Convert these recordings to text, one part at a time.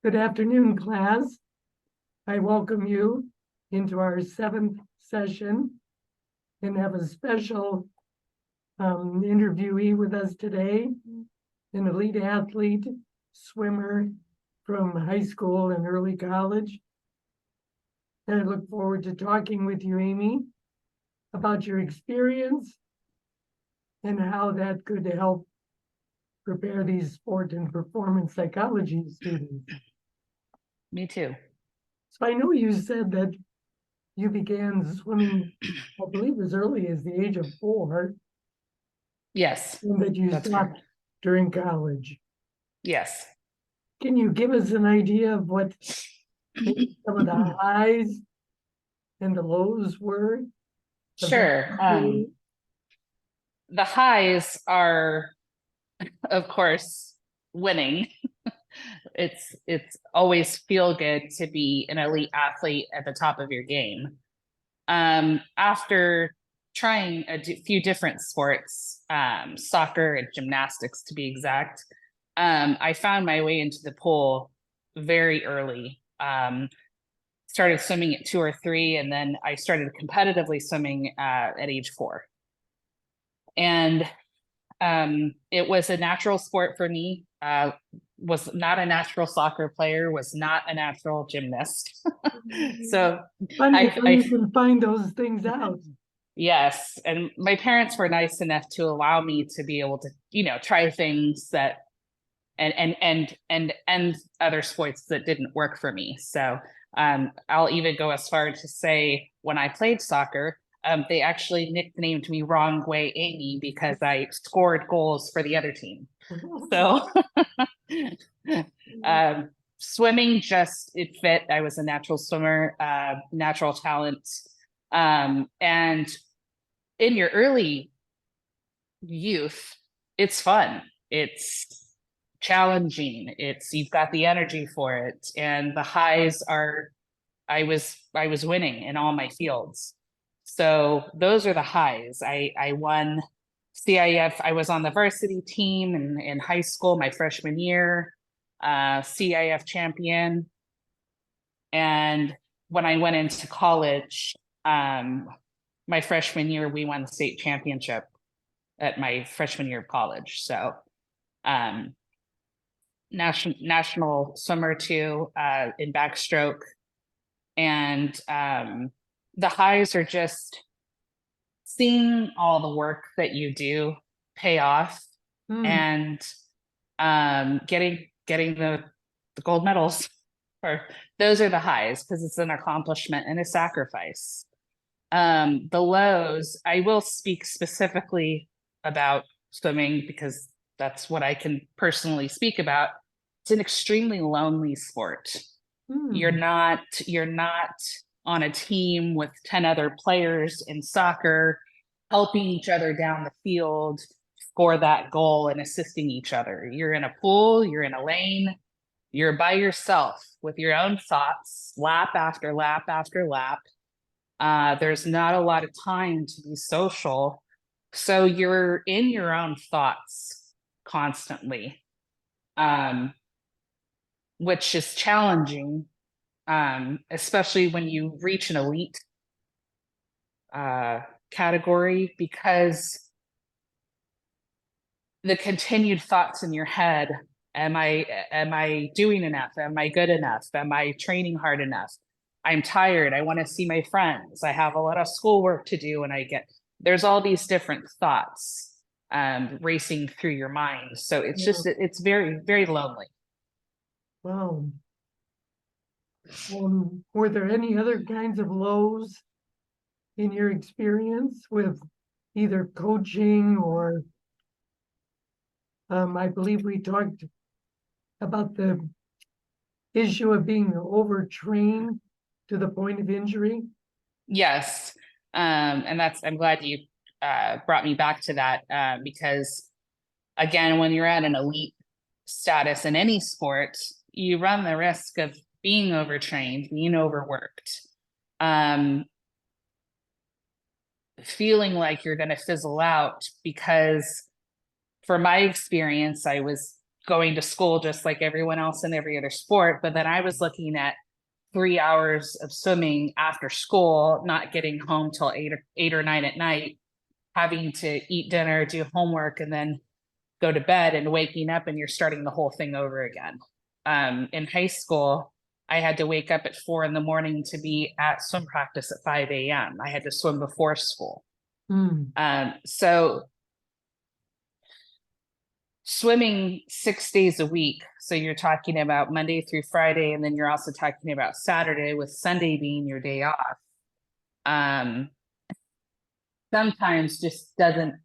Good afternoon, class. I welcome you into our 7th session and have a special interviewee with us today, an elite athlete, swimmer from high school and early college. And I look forward to talking with you, Amy, about your experience and how that could help prepare these sport and performance psychology students. Me too. So I know you said that you began swimming, I believe, as early as the age of 4, Yes, and that you that's stopped correct. during college. Yes. Can you give us an idea of what maybe some of the highs and the lows were of that Sure. period? The highs are, of course, winning. It's always feel good to be an elite athlete at the top of your game. After trying few different sports, soccer and gymnastics to be exact, I found my way into the pool very early. Started swimming at 2 or 3, and then I started competitively swimming at age 4. And it was a natural sport for me. Was not a natural soccer player, was not a natural gymnast. So Funny how you I can find those things out. yes, and my parents were nice enough to allow me to be able to, try things that and other sports that didn't work for me. So I'll even go as far to say when I played soccer, they actually nicknamed me Wrong Way Amy because I scored goals for the other team. So swimming just it fit. I was a natural swimmer, natural talent. And in your early youth, it's fun. It's challenging. You've got the energy for it. And the highs are I was winning in all my fields. So those are the highs. I won CIF. I was on the varsity team in high school my freshman year, CIF champion. And when I went into college, my freshman year, we won the state championship at my freshman year of college. So um, national swimmer too in backstroke. And the highs are just seeing all the work that you do pay off and getting the gold medals. Or those are the highs because it's an accomplishment and a sacrifice. The lows, I will speak specifically about swimming because that's what I can personally speak about. It's an extremely lonely sport. You're not on a team with 10 other players in soccer helping each other down the field score that goal and assisting each other. You're in a pool, you're in a lane, you're by yourself with your own thoughts, lap after lap after lap. There's not a lot of time to be social. So you're in your own thoughts constantly, which is challenging, especially when you reach an elite category, because the continued thoughts in your head, am I doing enough? Am I good enough? Am I training hard enough? I'm tired. I want to see my friends. I have a lot of schoolwork to do. And there's all these different thoughts racing through your mind. So it's very, very lonely. Wow. Were there any other kinds of lows in your experience with either coaching or I believe we talked about the issue of being overtrained to the point of injury? Yes. And I'm glad you brought me back to that because, again, when you're at an elite status in any sport, you run the risk of being overtrained, being overworked, feeling like you're going to fizzle out because, for my experience, I was going to school just like everyone else in every other sport. But then I was looking at 3 hours of swimming after school, not getting home till 8 or 9 at night, having to eat dinner, do homework, and then go to bed, and waking up and you're starting the whole thing over again. In high school, I had to wake up at 4 a.m. to be at swim practice at 5 a.m. I had to swim before school. So swimming 6 days a week. So you're talking about Monday through Friday, and then you're also talking about Saturday, with Sunday being your day off. Sometimes just doesn't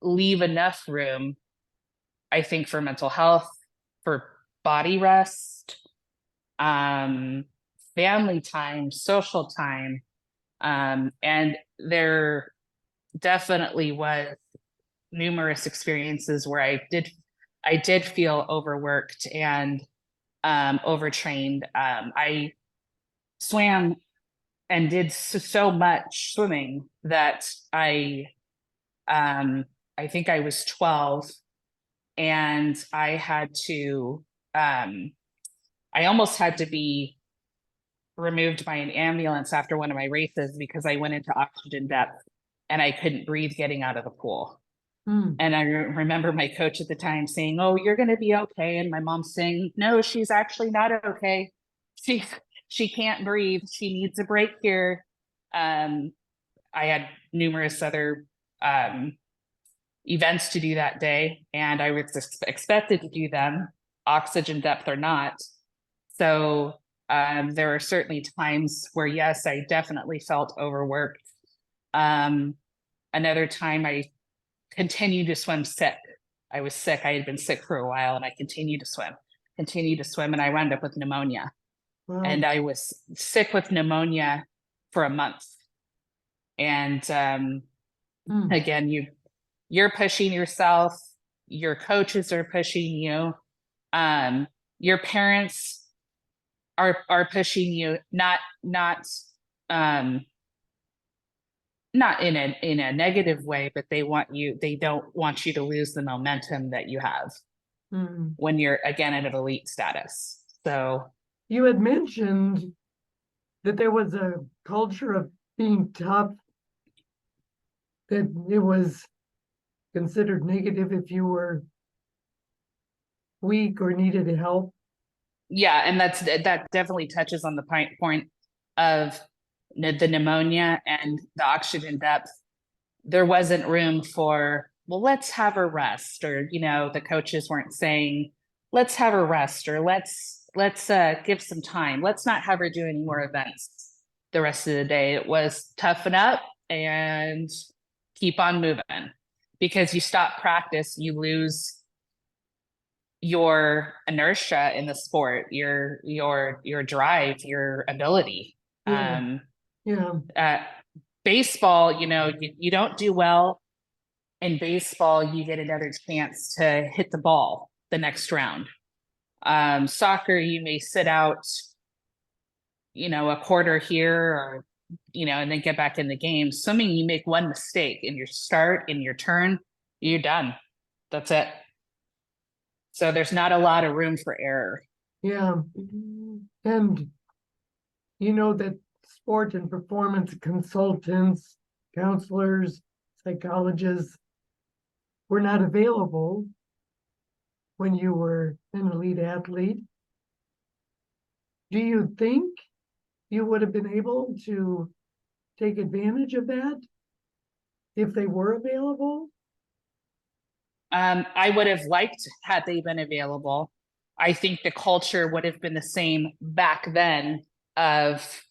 leave enough room, I think, for mental health, for body rest, family time, social time. And there definitely was numerous experiences where I did feel overworked and overtrained. I swam and did so much swimming that I think I was 12, and I had to I almost had to be removed by an ambulance after one of my races because I went into oxygen depth and I couldn't breathe getting out of the pool. And I remember my coach at the time saying, "Oh, you're going to be okay." And my mom saying, "No, she's actually not okay. She can't breathe. She needs a break here." I had numerous other events to do that day, and I was expected to do them, oxygen depth or not. So there were certainly times where, yes, I definitely felt overworked. Another time I continued to swim sick. I was sick. I had been sick for a while, and I continued to swim, and I wound up with pneumonia. Wow. And I was sick with pneumonia for a month. And again, you're pushing yourself, your coaches are pushing you, your parents are pushing you, not in a negative way, but they don't want you to lose the momentum that you have when you're, again, at an elite status. So you had mentioned that there was a culture of being tough, that it was considered negative if you were weak or needed help. Yeah, and that definitely touches on the point of the pneumonia and the oxygen depth. There wasn't room for, well, let's have a rest, or the coaches weren't saying, let's have a rest, or let's give some time. Let's not have her do any more events the rest of the day. It was toughen up and keep on moving, because you stop practice, you lose your inertia in the sport, your drive, your ability. Baseball, you don't do well in baseball, you get another chance to hit the ball the next round. Soccer, you may sit out, a quarter here, or and then get back in the game. Swimming, you make one mistake in your start, in your turn, you're done. That's it. So there's not a lot of room for error. Yeah. And that sport and performance consultants, counselors, psychologists were not available when you were an elite athlete. Do you think you would have been able to take advantage of that if they were available? I would have liked had they been available. I think the culture would have been the same back then of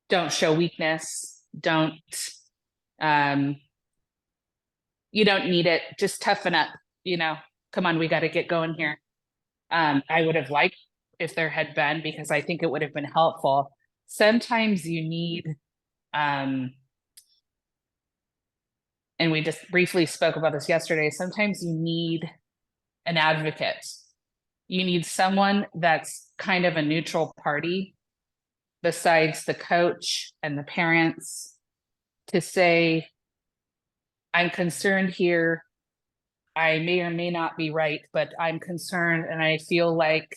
don't show weakness, don't you don't need it, just toughen up, come on, we got to get going here. I would have liked if there had been, because I think it would have been helpful. Sometimes you need and we just briefly spoke about this yesterday, sometimes you need an advocate. You need someone that's kind of a neutral party besides the coach and the parents to say, I'm concerned here. I may or may not be right, but I'm concerned and I feel like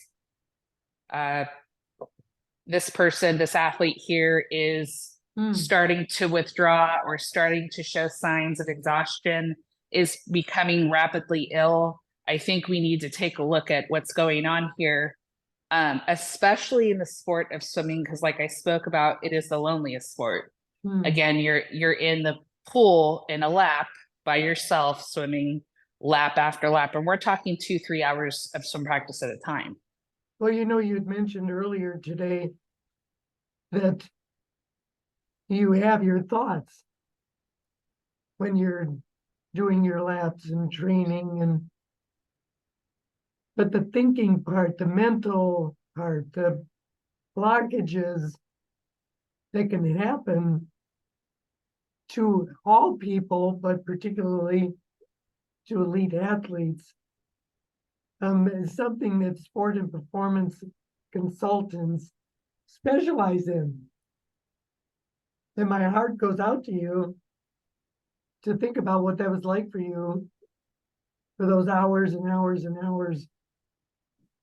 this person, this athlete here is Hmm. starting to withdraw or starting to show signs of exhaustion, is becoming rapidly ill. I think we need to take a look at what's going on here, especially in the sport of swimming, because like I spoke about, it is the loneliest sport. Hmm. Again, you're in the pool in a lap by yourself, swimming lap after lap, and we're talking 2-3 hours of swim practice at a time. Well, you'd mentioned earlier today that you have your thoughts when you're doing your laps and training, and but the thinking part, the mental part, the blockages that can happen to all people, but particularly to elite athletes, is something that sport and performance consultants specialize in. And my heart goes out to you to think about what that was like for you, for those hours and hours and hours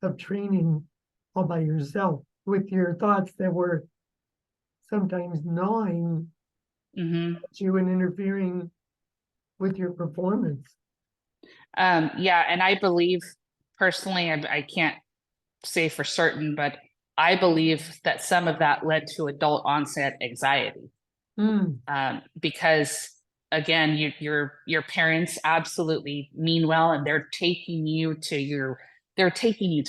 of training all by yourself, with your thoughts that were sometimes gnawing Mm-hmm. at you and interfering with your performance. Yeah, and I believe personally, I can't say for certain, but I believe that some of that led to adult onset anxiety. Mm. Because again, your parents absolutely mean well, and they're taking you to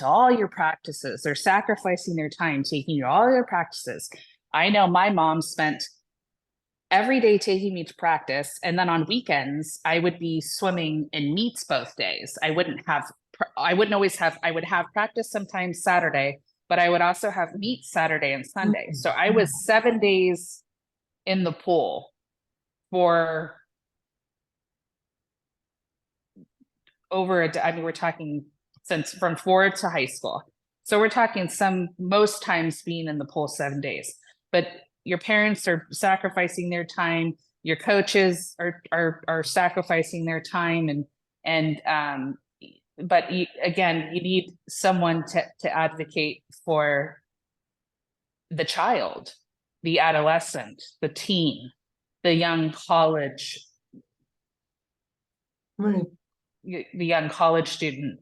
all your practices. They're sacrificing their time, taking you to all your practices. I know my mom spent every day taking me to practice, and then on weekends I would be swimming in meets both days. I wouldn't always have, I would have practice sometimes Saturday, but I would also have meets Saturday and Sunday. So I was 7 days in the pool for over I mean, we're talking since from 4 to high school. So we're talking most times being in the pool 7 days. But your parents are sacrificing their time, your coaches are sacrificing their time, and but again, you need someone to advocate for the child, the adolescent, the teen, the young college, Right. the young college student,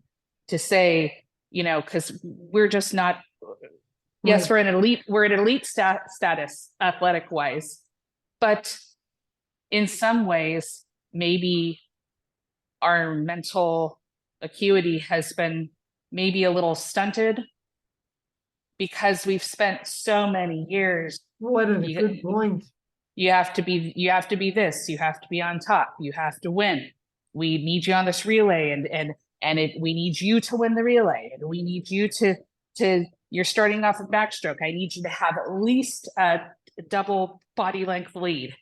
to say, because we're just not, yes, Right. we're an elite status athletic wise, but in some ways, maybe our mental acuity has been maybe a little stunted because we've spent so many years. What a good point. You have to be this, you have to be on top, you have to win. We need you on this relay, we need you to win the relay, and we need you to you're starting off with backstroke. I need you to have at least a double body length lead.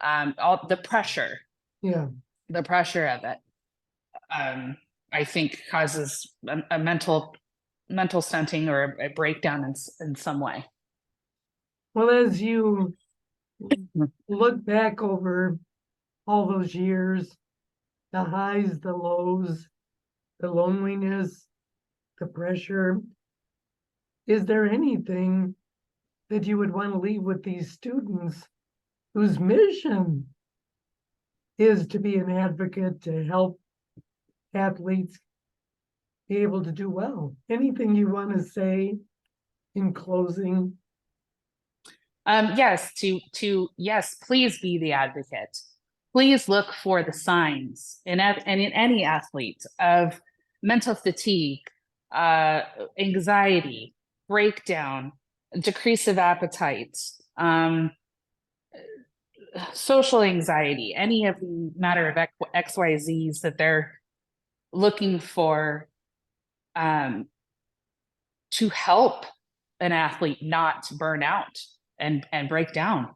All the pressure, Yeah. the pressure of it, I think causes a mental stunting or a breakdown in some way. Well, as you look back over all those years, the highs, the lows, the loneliness, the pressure, is there anything that you would want to leave with these students whose mission is to be an advocate, to help athletes be able to do well? Anything you want to say in closing? Yes, yes, please be the advocate. Please look for the signs in any athlete of mental fatigue, anxiety, breakdown, decrease of appetite, social anxiety, any of the matter of XYZs that they're looking for, to help an athlete not burn out and break down.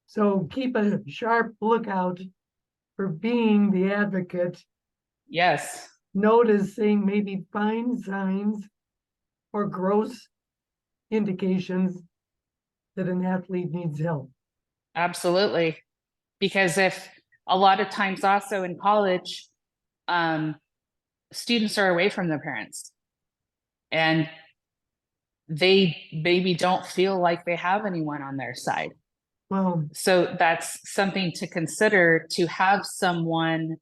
So keep a sharp lookout for being the advocate. Yes. Noticing maybe fine signs or gross indications that an athlete needs help. Absolutely. Because if a lot of times also in college, students are away from their parents and they maybe don't feel like they have anyone on their side. Well, So that's something to consider, to have someone,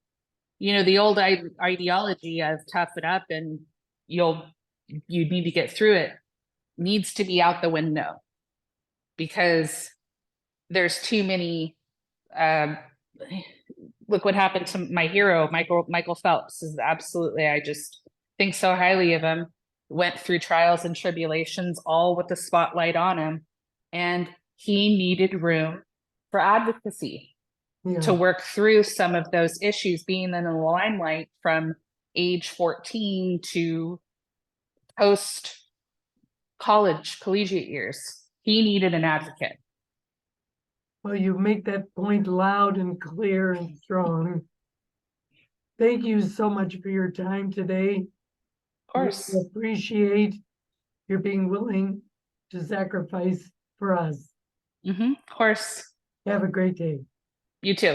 the old ideology of tough it up and you need to get through it needs to be out the window, because there's too many, look what happened to my hero, Michael Phelps. Is absolutely, I just think so highly of him. Went through trials and tribulations, all with the spotlight on him, and he needed room for advocacy yeah, to work through some of those issues, being in the limelight from age 14 to post collegiate years. He needed an advocate. well, you make that point loud and clear and strong. Thank you so much for your time today. Of course. We appreciate your being willing to sacrifice for us. Of course. Have a great day. You too.